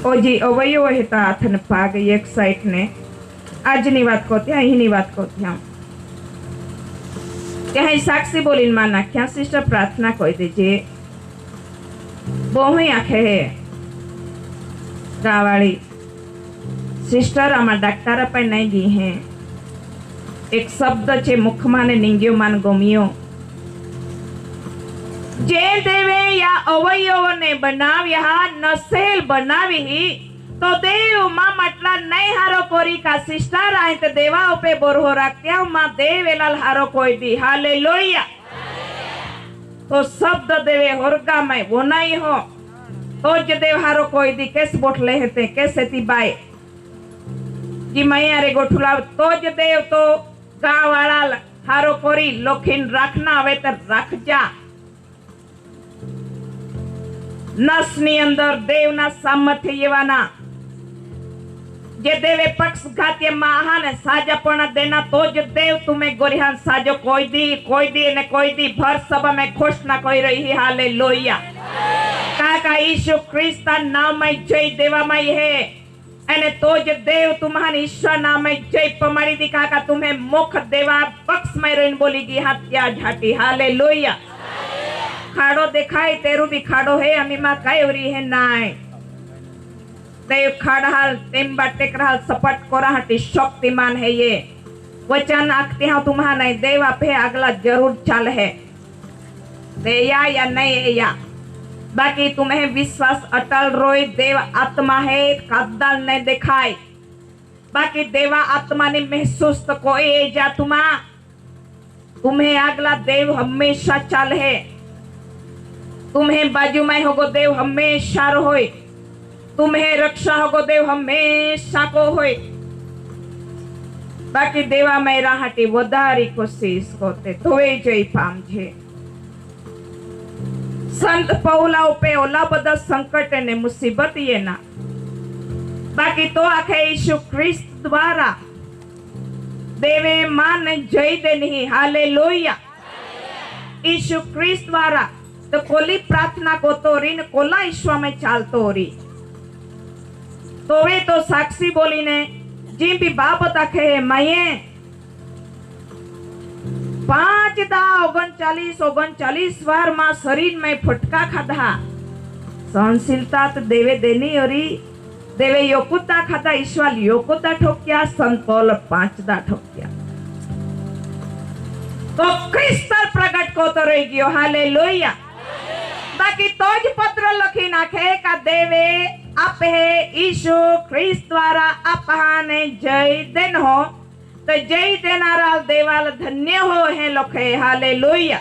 ओ जी अवयो हेता हाथन पाग एक साइड ने आज नी बात कोती ही नी बात कोती हम ત્યાં સાક્ષી બોલીને માં નાખ્યા સિસ્ટર પ્રાર્થના કહી દેજે બહુ આંખે હે ગાવાળી સિસ્ટર આમાં ડાક્ટર પણ નહીં ગઈ હે એક શબ્દ છે મુખમાં ને નીંગ્યો માન ગમ્યો જે દેવે યા અવયવોને બનાવ્યા નસેલ બનાવી तो देव माँ मटला नहीं हारो कोरी का सिस्टर आए तो देवा पे बोरहो रखते माँ देव एलाल हारो कोई दी हालेलुया। तो शब्द देवे होरगा में वो नहीं हो तो जो देव हारो कोई दी कैसे बोटले हेते कैसे ती बाय जी मैं अरे गोठुला तो जो देव तो गाँव वाला हारो कोरी लोखिन रखना वे तो रख जा नस नी अंदर देव ना सामर्थ्य येवाना जे देवे पक्षघातीय महान साजापना देना तो जो देव तुम्हें गोरिहान साजो कोई दी ने कोई दी भर सभा में घोषणा कोई रही है हालेलुया। काका यीशु ख्रिस्त नाम में जय देवा में है एने तो जो देव तुम्हारे ईश्वर नाम में जय पमाड़ी दी काका तुम्हें मुख देवा पक्ष में रहीन बोलीगी हत्या झाटी हालेलुया। खाड़ो दिखाई तेरू भी खाड़ो है अमी माँ कई उरी है नाय देव खाड़हाल तेम्बा टेकराल सपट कोराहटी शक्तिमान है ये वचन आखते हैं तुम्हारा नहीं देव आप है अगला जरूर चल है दे या नहीं है या बाकी तुम्हें विश्वास अटल रोई देव आत्मा है कद्दल नहीं दिखाई बाकी देवा आत्मा ने महसूस तो कोई जा तुम्हें अगला देव हमेशा चाल है, तुम्हें बाजू में होगो देव हमेशा रहोय, तुम्हें रक्षा होगो देव हमेशा को होय। बाकी देवा मेरा हाटी वधारी कोशिश करते तोय जय पामजे। संत पौला पे ओला बदा संकट ने मुसीबत ये ना, बाकी तो आखे यीशु ख्रिस्त द्वारा देवे मान जय दे नहीं। हालेलुया। यीशु ख्रिस्त द्वारा तो कोली प्रार्थना को तो रीन कोला ईश्वर में चालतो री तो वे तो साक्षी बोली ने जी भी बाबत आखे माये 39 बार मां शरीर में फटका खाधा, सहनशीलता तो देवे देनी और देवे योकुता खाता, ईश्वर योकुता ठोकिया, संतोल 5 दा ठोकिया तो क्रिस्टल प्रकट को तो रही गयो। हालेलुया। बाकी तोज पत्र लखी नाखे का देवे आप है यीशु ख्रिस्त द्वारा आपने जय देन हो तो जय देनारा देवाल धन्य हो है लखे। हालेलुया।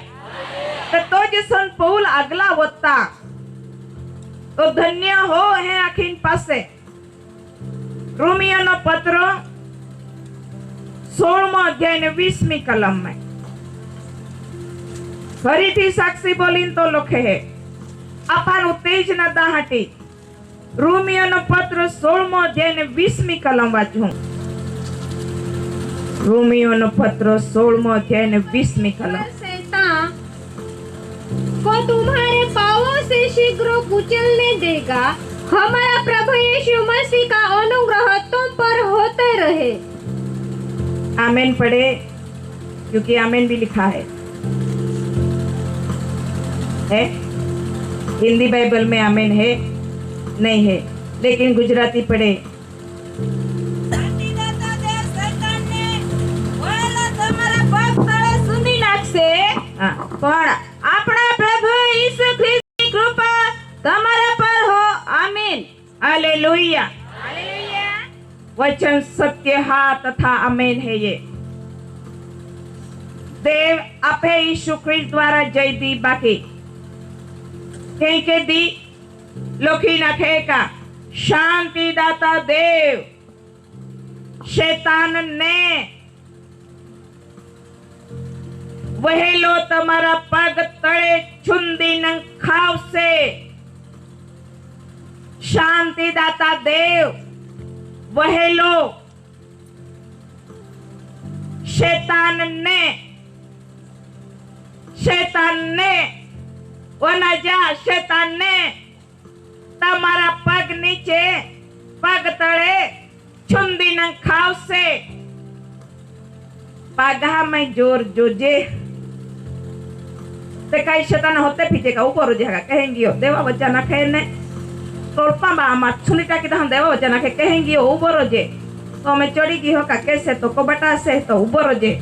तो तोज संत पौल अगला वत्ता तो धन्य हो है आखिन पासे। रोमियो नो पत्र 16 अध्याय ने 20મી कलम में फरी थी साक्षी बोलीन तो लखे है अपन उत्तेज न दाहटी। रोमियो नो पत्र 16 अध्याय ने 20મી कलम वाचूं। रोमियो नो पत्र 16 अध्याय ने 20મી कलम। शैतान को तुम्हारे पांवों से शीघ्र कुचलने देगा। हमारा प्रभु यीशु मसीह का अनुग्रह तुम पर होते रहे। आमीन पढ़े क्योंकि आमीन भी लिखा है। हिंदी बाइबल में आमीन है नहीं है, लेकिन गुजराती पढ़े। પણ આપણા પ્રભુ ઈસુ ખ્રિસ્તની કૃપા તમારા પર हो। आमीन। हालेलुया। हालेलुया। वचन सत्य हा तथा आमीन है ये। देव आपे यीशु ख्रिस्त द्वारा जय दी बाकी कहीं के दी लोकी नखे का शांति दाता देव शैतान ने वही लो तुम्हारा पग तड़े छुंदी न खाव से। शांति दाता देव वही लो शैतान ने वो न जा शैतान ने तुम्हारा पग नीचे पग तड़े छुंदी न खाव से। पागा में जोर जोजे ते कई शैतान होते पीछे का ऊपर हो जाएगा कहेंगी हो देवा बच्चा ना खेलने तोड़पा बा मछली का किधर देवा बच्चा ना कहेंगी हो ऊपर हो जे तो मैं चढ़ी की हो का कैसे तो को बटा से तो ऊपर हो जे।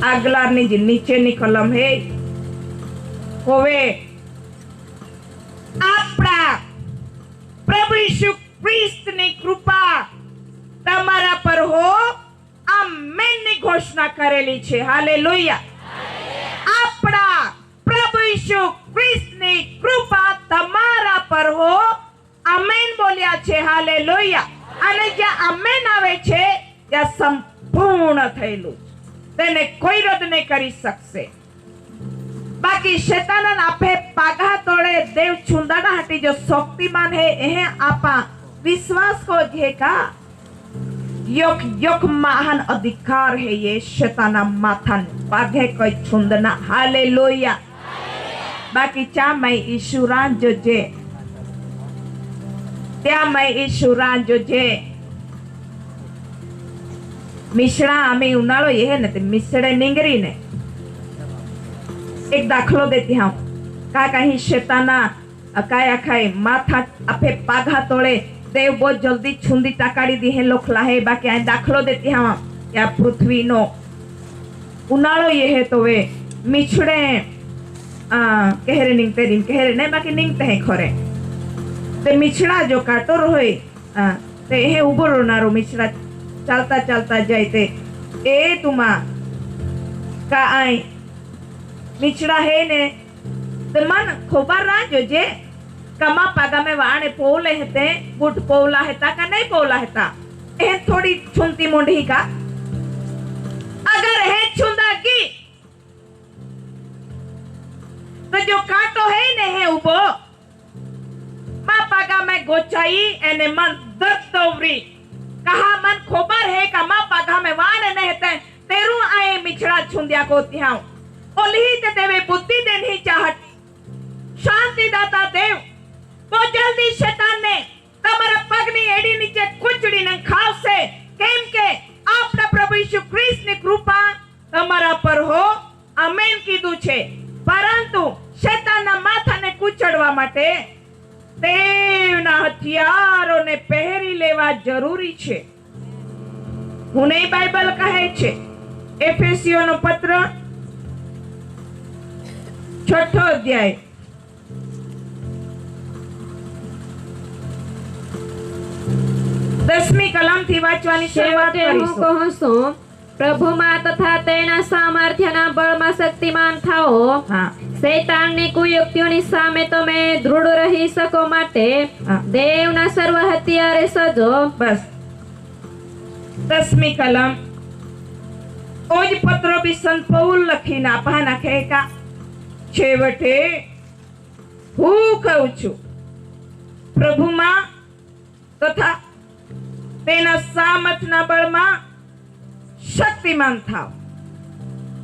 अगला नीचे निकलम है होवे आपड़ा प्रभु यीशु ख्रिस्त ने कृपा તમારા પર हो। आमेन ની घोषणा करेली छे। हालेलुया। આપણા પ્રભુ ઈસુ ખ્રિસ્તની કૃપા તમારા પર हो। આમેન બોલ્યા છે। હાલેલુયા। અને જ્યાં આમેન આવે છે ત્યાં સંપૂર્ણ થયેલું તેને કોઈ રદ નહીં કરી શકશે। बाकी शैतान आपे पागा तोड़े देव छुंदाड़ा हटी जो शक्तिमान है यह आपा विश्वास को झेका योक योक महान अधिकार है ये शैताना माथन पागे कोई छुंदना। हालेलुया। बाकी चा मैं ईश्वरान जो जे त्या मैं ईश्वरान जो जे मिश्रा आम्ही उन्हाळो ये ने ते मिसड़े निंगरी ने एक दाखलो देती हूँ का कहीं शैताना अकाय अकाय माथा आपे पागा तोड़े देव बहुत जल्दी छुंदी टाकाड़ी दी है लोखला है। बाकी आई दाखलो देती हूँ या पृथ्वी नो उनालो ये है तो वे मिछड़े कहरे निंगते दिन कहरे नहीं बाकी निंगते हैं खोरे ते मिछड़ा जो काटोर होए ते हे उभो राहणारो मिश्रा चालता चालता जायते ए तुमा का आई मिश्रा है ने तो मन खबर राजो जे कमा पागा में वाणे पोले हेते बुट पोला हेता का नहीं पोला हेता ए थोड़ी छुंती मुंडी का अगर है छुंदा की तो जो काटो है ने है उबो मा पागा में गोचाई एने मन दत्तोवरी कहा मन खबर है का मा पागा में वाणे ने हेते तेरू आए मिछड़ा छुंदिया को तिहाऊ ओली ते देवे बुद्धि देनी चाहत शांति दाता देव तो जल्दी शैतान ने તમારા પગની એડી નીચે કુચડીને ખાવશે કેમ કે આપણા પ્રભુ ઈસુ ખ્રિસ્તની કૃપા તમારા પર હો આમેન કીધું છે પરંતુ શૈતાનના માથાને કુચડવા માટે દેવના હથિયારોને પહેરી લેવા જરૂરી છે હું નહીં બાઇબલ કહે છે એફેસીઓનો પત્ર 6 અધ્યાય 10મી કલમ થી વાંચવાની શરૂઆત છેવટે હું કરીશું કહું છું પ્રભુમાં તથા તેના સામર્થ્યના બળમાં શક્તિમાન થાઓ હા શૈતાનની કુયુક્તિઓની સામે તમે દૃઢ રહી શકો માટે હા. દેવના સર્વ હથિયારે સજો બસ 10મી કલમ ઓજ પત્રો બી સંત પૌલ લખીને આપા નાખે કા છેવટે હું કહું છું પ્રભુમાં તથા તેના સામર્થ્યના બળમાં શક્તિમાન થાવ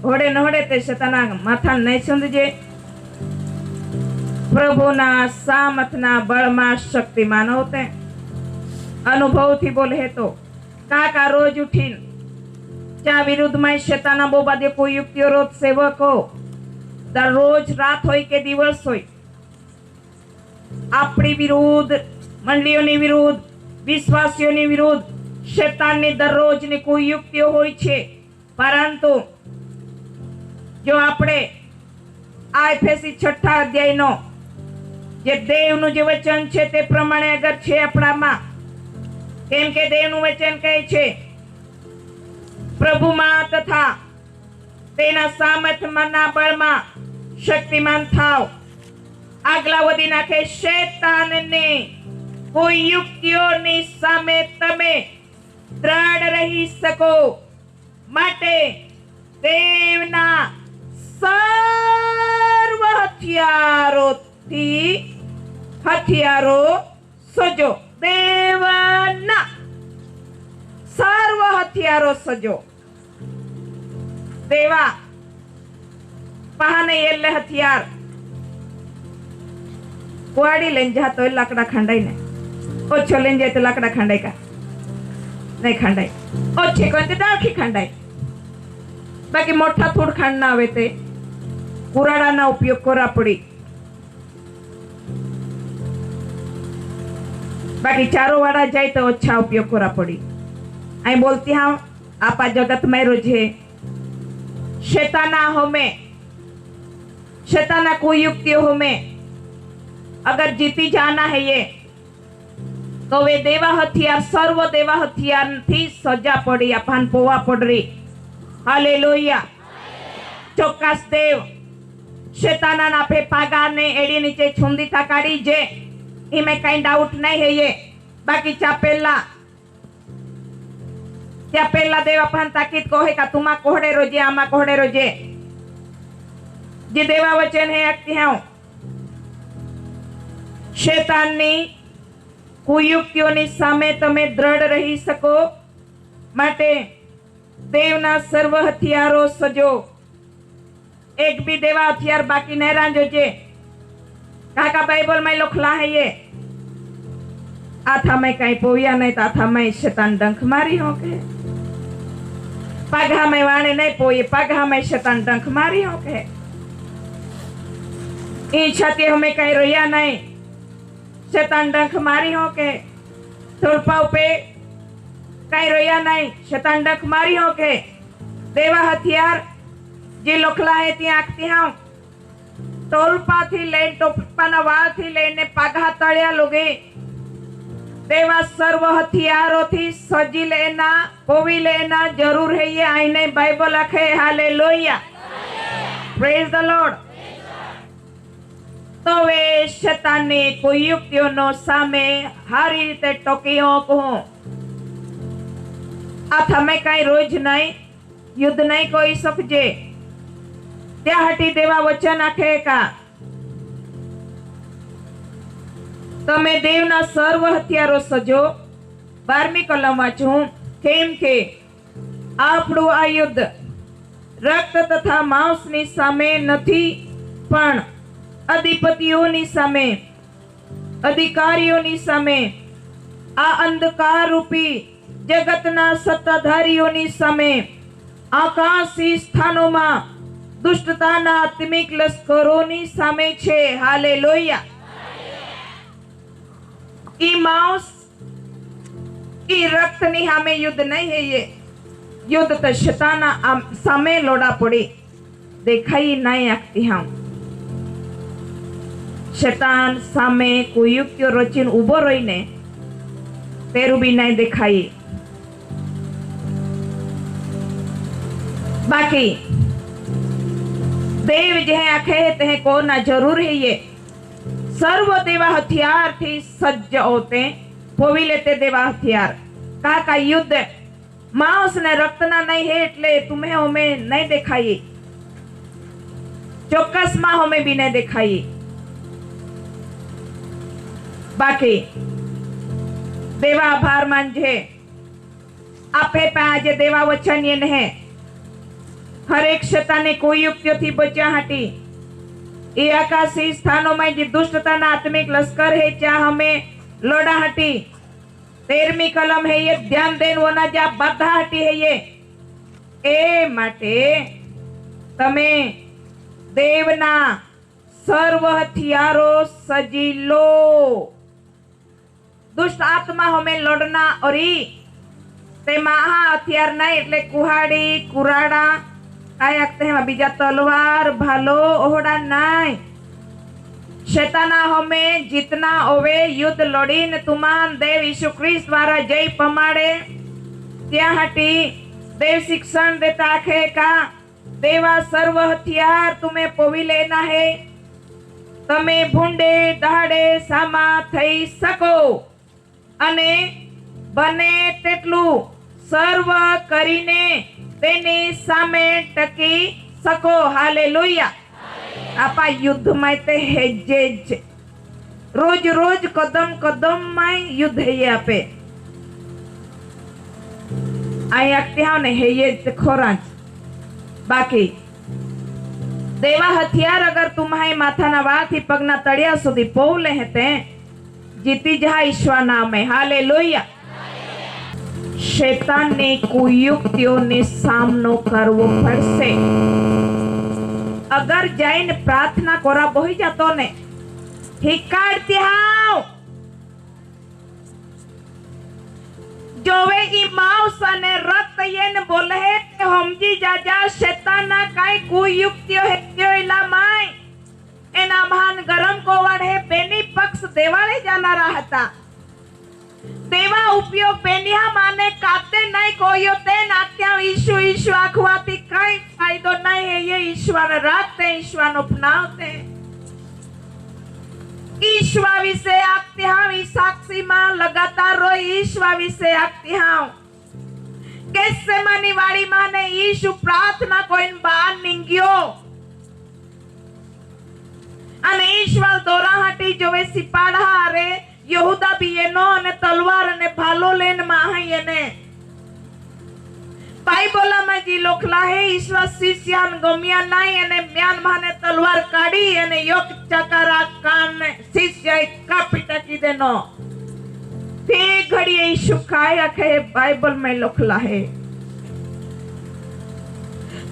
હોડે નહોડે તે શેતાના માથા નહીં સમજે પ્રભુના સામર્થ્યના બળમાં શક્તિમાન હોતે અનુભવથી બોલે હે તો કાકા રોજ ઉઠીને ત્યાં વિરુદ્ધમાં શેતાના બોબાદે કોઈ યુક્તિઓ રોજ સેવકો દરરોજ રાત હોય કે દિવસ હોય આપણી વિરુદ્ધ મંડળીઓની વિરુદ્ધ વિશ્વાસીઓની વિરુદ્ધ શૈતાનની દરરોજની કોઈ યુક્તિઓ હોય છે પરંતુ જો આપણે આ એફેસી 6 અધ્યાયનો જે દેવનું જે વચન છે તે પ્રમાણે અગર છે આપણામાં કેમ કે દેવનું વચન કહે છે પ્રભુમાં તથા તેના સામર્થ્યના બળમાં શક્તિમાન થાવ આગલા વધી નાખે શૈતાનને કોઈ યુક્તિઓની સામે તમે દ્રઢ રહી શકો માટે દેવના સર્વ હથિયારો સજો દેવના સર્વ હથિયારો સજો દેવા પહાને એલે હથિયાર કુવાડી લઈને જાતો લાકડા ખંડાઈ ને ઓછો લઈને જાય તો લાકડા ખંડાઈ કા નહીં ખંડાઈ ઓછી કોઈ તો ડાળખી ખંડાઈ બાકી મોટા થોડ ખાંડ ના આવે તે કુરાડાના ઉપયોગ કરા પડી બાકી ચારો વાળા જાય તો ઓછા ઉપયોગ કરા પડી અહીં બોલતી હા આપા જગત में रोजे शैताना होमे शैताना कोई युक्ति होमे अगर जीती जाना है ये तो वे देवा हथियार सर्व देवा हथियार थी सजा पड़ी अपन पोवा पड़ रही हालेलुया ચોક્કસ દેવ શૈતાના पे पागा ने एड़ी नीचे छुंदी था काढ़ी जे इमे कहीं डाउट नहीं है ये बाकी चापेला त्या पेला देव अपन ताकीद कोहे का तुमा कोहड़े रोजे आमा कोहड़े रोजे जे देवा वचन है अक्ति हूं શૈતાનની કુયુક્તિઓની સામે તમે દ્રઢ રહી શકો માટે દેવના સર્વ હથિયારો સજો એક બી દેવા હથિયાર બાકી નહીં રાંધોજે કાકા બાઇબલ માં લખલા है ये आथा में कहीं पोया नहीं तो आथा में शैतान डंक मारी हो के पगा में वाणे नहीं पोये पगा में शैतान डंक मारी हो के ई छाती हमें कहीं रोया नहीं शैतान डंक मारी हो के तुलपाव पे कहीं रोया नहीं शैतान डंक मारी हो के देवा हथियार जे लोखला है ती आखती हाँ तोलपा थी ले टोपा ना वाल थी लेने पागा तड़िया लोगे देवा सर्व हथियारों थी सजी लेना पोवी लेना जरूर है। ये आईने बाइबल आखे हालेलुया प्रेज द लॉर्ड। तो वे शैतानी કોઈ યુક્તિઓનો સામે હારી રીતે ટોકી કહું આ તમે કઈ રોજ નહીં યુદ્ધ નહીં કોઈ શકજે ત્યાં હટી દેવા વચન આખે કા તમે દેવના સર્વ હથિયારો સજો 12મી કલમ વાંચું કેમ કે આપણું આ યુદ્ધ રક્ત તથા માંસની સામે નથી પણ अधिपतियों सामे अधिकारियों सामे आ अंधकार रूपी जगतना सत्ताधारियों सामे आकाशी स्थानों में दुष्टताना आत्मिक लश्करों सामे छे हालेलुया। ई मांस ई रक्त नी सामे युद्ध नहीं है। ये युद्ध तो शैताना सामे लोड़ा पड़ी देखाई नहीं आखती हम शैतान सामे કોઈ યુક્તિઓ રચીને ઊભો રહીને તેરું બી નહીં દેખાય। बाकी देव जहे आखे तहे को ना जरूर है। ये सर्व देवा हथियार थी सज्ज होते पोवी लेते देवा हथियार का युद्ध मांस ने रक्त ना नहीं है એટલે तुम्हें हमें नहीं देखाई ચોક્કસ માં हमें भी नहीं देखाई। बाकी देवा आभार मानजे आपे पाजे देवा वचन ये नहीं हर एक शैताने कोई युक्तियों थी बचा हटी ये आकाशी स्थानों में जो दुष्टता ना आत्मिक लश्कर है चाह हमें लोड़ा हटी 13મી कलम है। ये ध्यान देन वो ना जा बाधा हटी है। ये ए माटे तमे देवना सर्व हथियारों सजी लो। दुष्ट आत्मा हमें लड़ना और ते महा हथियार नहीं એટલે કુહાડી કુરાડા કાય આખતે हैं बीजा तलवार भालो ओहड़ा नहीं। शैताना हमें जितना होवे युद्ध लड़ीने तुमान देव यीशु ख्रिस्त द्वारा जय पमाड़े त्या हटी देव शिक्षण देता आखे का देवा सर्व हथियार तुम्हें पोवी लेना है। तमे भूंडे दहाड़े सामा थई सको અને બને તેટલું સર્વ કરીને તેની સામે ટકી શકો હાલેલુયા। આપા યુદ્ધમાં તે હેજે જ રોજ રોજ કદમ કદમ માં યુદ્ધ હે આપે આઈ આખતી હાવ ને હેયે જ ખોરાંચ। બાકી દેવા હથિયાર અગર तुम्हारे માથાના વાળથી પગના તળિયા સુધી પૌલે હતે जीती जा ईश्वर नाम है हालेलुया। शैतान ने कुयुक्तियों ने सामनो करवो पड़से। अगर जाइन प्रार्थना कोरा बोही जातो ने हिकाड़ती हाव जोवे ई मांस ने रक्त येन बोले है हमजी जा शैतान ना काई कुयुक्तियों है क्यों इला माई एना महान गरम कोवाड़ है बेनी पक्ष देवाले जाना रहता देवा उपयोग बेनिया माने काते नहीं कोयो ते नात्या ईशु ईशु आखवाती कई फायदो नहीं है। ये ईश्वर राखते ईश्वर अपनाते ईश्वर विषय आखती हम इस साक्षी मां लगातार रो ईश्वर विषय आखती हम कैसे मनी वाली माने ईशु प्रार्थना को इन बार निंगियो અને ઈશ્વર દોરાહટી જોવે સિપાડા હારે યહૂદા બી એનો અને તલવાર અને ભાલો લઈને માહી એને બાઇબલમાં જી લખલા હે ઈશ્વર શિષ્યાન ગમ્યા નહીં અને મ્યાનમાને તલવાર કાઢી અને યોક ચકરા કાન શિષ્ય કાપી ટકી દેનો તે ઘડીએ ઈશુ કાય આખે બાઇબલ में લખલા હે।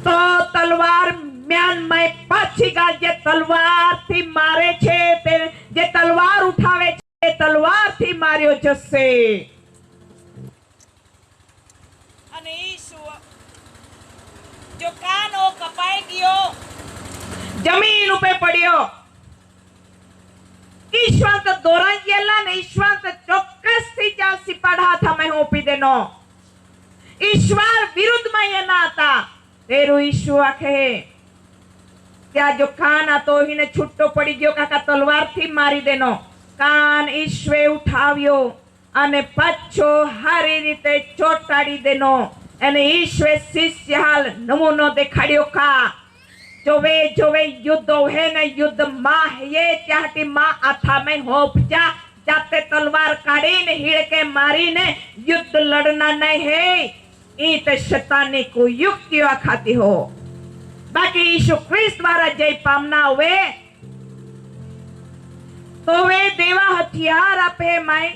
તો તલવાર म्यान में पाछी गाल जे तलवार थी मारे छे ते जे तलवार उठावे छे तलवार थी मार्यो जसे। અને ઈશુ જો કાનો કપાઈ ગયો જમીન ઉપર પડ્યો ઈશ્વર તો દોરાઈ ગયેલા ને ઈશ્વર તો ચોક્કસ વર્ષથી જ્યાંથી પઢા था मैं હોપી દેનો ईश्वर विरुद्धમાં ये ना आता तेरू ईशु आखे ત્યાં જો કાન હતો એને છૂટો પડી ગયો કાકા તલવારથી મારી દેનો કાન ઈશ્વરે ઉઠાવ્યો અને પાછો હારી રીતે ચોટાડી દેનો અને ઈશ્વરે શિષ્ય હાલ નમૂનો દેખાડ્યો કા જોવે જોવે યુદ્ધ હે ને યુદ્ધ માં હે ત્યાંથી માં આથા में હોપ જા जाते तलवार काढ़ीने हिड़के मारीने युद्ध लड़ना नहीं है ई ते शैतानी को युक्तियां खाती हो बाकी यीशु ख्रिस्त द्वारा जय पामना हुए तो वे देवा हथियार आपे माई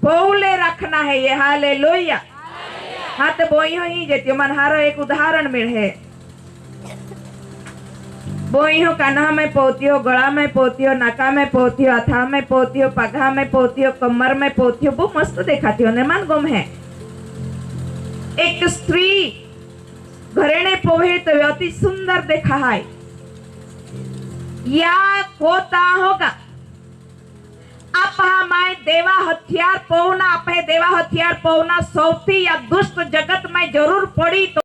बोले रखना है ये हालेलुया हाँ तो बोइयो ही जेती मन हारो एक उदाहरण मिल है बोइयो कान्हा में पोतियो गला में पोतियो नाका में पोतियो हाथा में पोतियो पगा में पोतियो कमर में पोतियो बहुत मस्त देखाती हो निर्माण गुम है एक स्त्री घरेने पोहे तो अति सुंदर देखा है या होता होगा आप हमारे देवा हथियार पौना आप देवा हथियार पौना सौथी या दुष्ट जगत में जरूर पड़ी तो